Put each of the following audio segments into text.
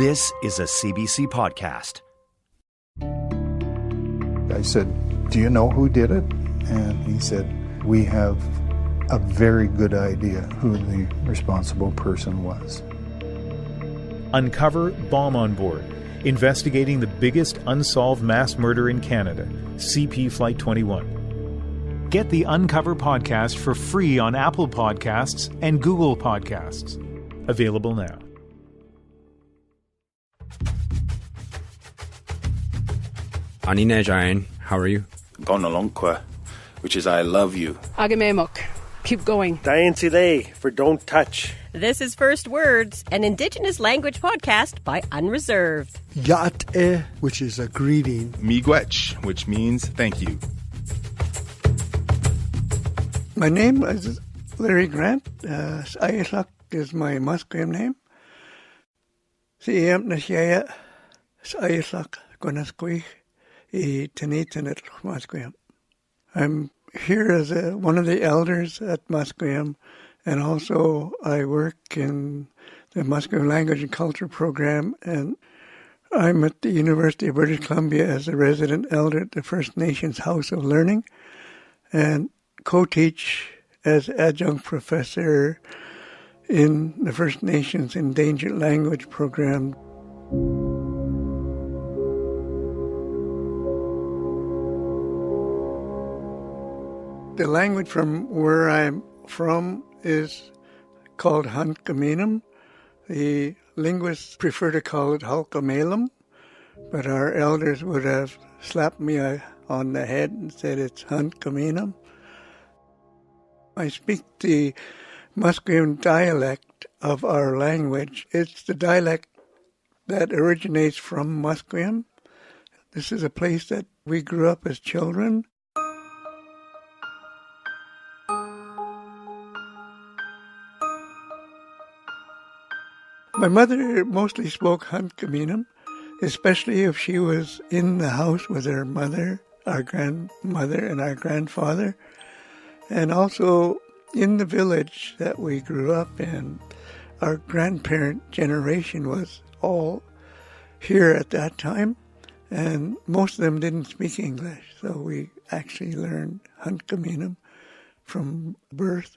This is a CBC podcast. I said, "Do you know who did it?" And he said, "We have a very good idea who the responsible person was." Uncover Bomb on Board, investigating the biggest unsolved mass murder in Canada, CP Flight 21. Get the Uncover podcast for free on Apple Podcasts and Google Podcasts. Available now. Anine Jain, how are you? Gonalonkwa, which is I love you. Agamemok, keep going. Diane Sile for Don't Touch. This is First Words, an Indigenous language podcast by Unreserved. Yat-e, which is a greeting. Miigwech, which means thank you. My name is Larry Grant. Sayasak is my Musqueam name. Siyam Nashaya Sayasak Gonasquich I Tanitanet Musqueam. I'm here as one of the elders at Musqueam, and also I work in the Musqueam Language and Culture Program, and I'm at the University of British Columbia as a resident elder at the First Nations House of Learning, and co-teach as adjunct professor in the First Nations Endangered Language Program. The language from where I'm from is called Hunkaminam. The linguists prefer to call it Hulkamalem, but our elders would have slapped me on the head and said it's Hunkaminam. I speak the Musqueam dialect of our language. It's the dialect that originates from Musqueam. This is a place that we grew up as children. My mother mostly spoke Hunkaminam, especially if she was in the house with her mother, our grandmother, and our grandfather. And also in the village that we grew up in, our grandparent generation was all here at that time, and most of them didn't speak English, so we actually learned Hunkaminam from birth.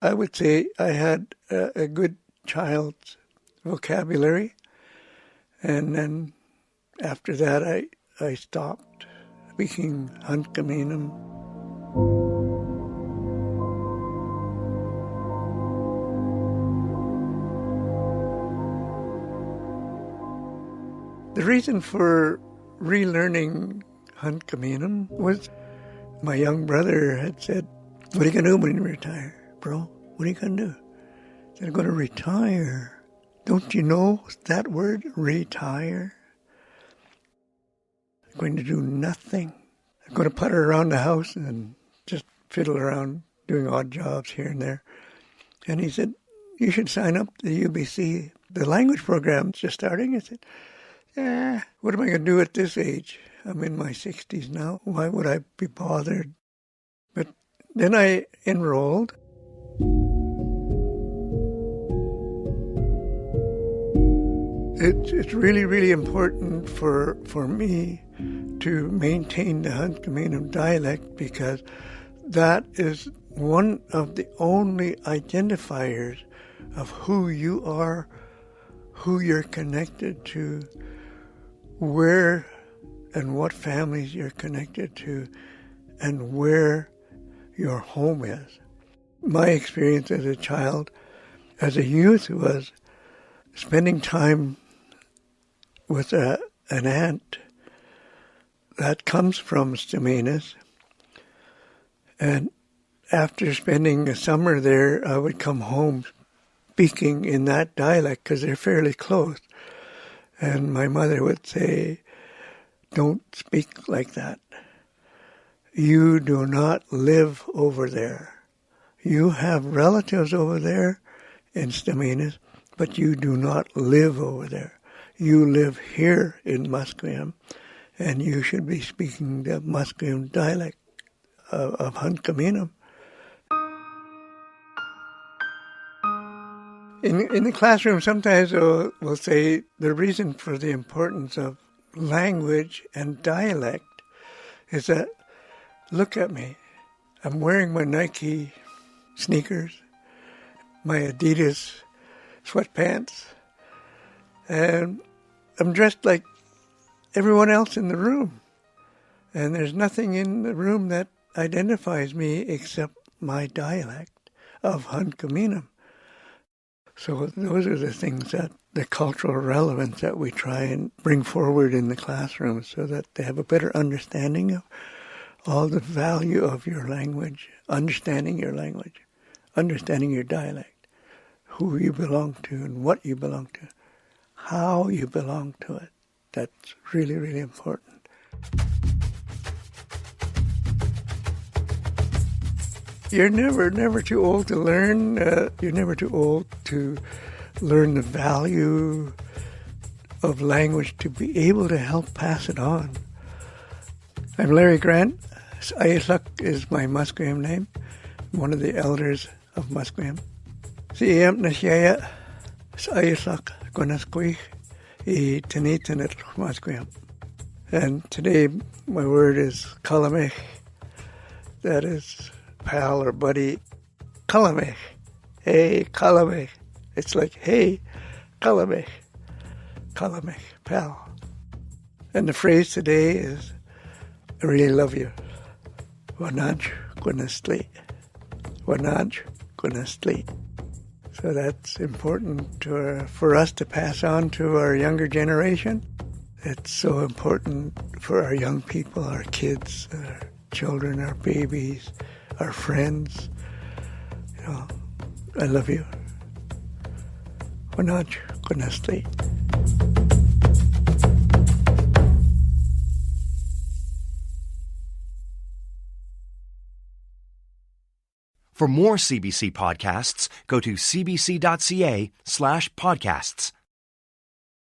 I would say I had a good child's vocabulary, and then after that I stopped speaking Hunkaminam. The reason for relearning Hunkaminam was my young brother had said, "What are you going to do when you retire, bro? What are you going to do?" I said, "I'm going to retire." Don't you know that word, retire? I'm going to do nothing. I'm going to putter around the house and just fiddle around doing odd jobs here and there. And he said, "You should sign up to the UBC. The language program's just starting." I said, "Yeah, what am I going to do at this age? I'm in my 60s now. Why would I be bothered?" But then I enrolled. It's really, really important for me to maintain the Hunkaminam dialect, because that is one of the only identifiers of who you are, who you're connected to, where and what families you're connected to, and where your home is. My experience as a child, as a youth, was spending time with an aunt that comes from Staminas. And after spending a summer there, I would come home speaking in that dialect because they're fairly close. And my mother would say, "Don't speak like that. You do not live over there. You have relatives over there in Staminas, but you do not live over there. You live here in Musqueam, and you should be speaking the Musqueam dialect of Hunkaminam." In the classroom, sometimes we'll say the reason for the importance of language and dialect is that, look at me. I'm wearing my Nike sneakers, my Adidas sweatpants, and I'm dressed like everyone else in the room. And there's nothing in the room that identifies me except my dialect of Hunkaminam. So those are the things that the cultural relevance that we try and bring forward in the classroom so that they have a better understanding of all the value of your language, understanding your language, understanding your dialect, who you belong to and what you belong to, how you belong to it. That's really, really important. You're never too old to learn. You're never too old to learn the value of language to be able to help pass it on. I'm Larry Grant. Ayislak is my Musqueam name. I'm one of the elders of Musqueam. Siyam Nashaya Ayislak Gonasquich I Tanitanet Musqueam. And today my word is Kalamech. That is pal or buddy. Kalamech. Hey, Kalamech. It's like, hey, Kalamech. Kalamech, pal. And the phrase today is, I really love you. Wanaj Gunastli. Wanaj Gunastli. So that's important for us to pass on to our younger generation. It's so important for our young people, our kids, our children, our babies, our friends. You know, I love you. Wanaj Gunastli. For more CBC podcasts, go to cbc.ca/podcasts.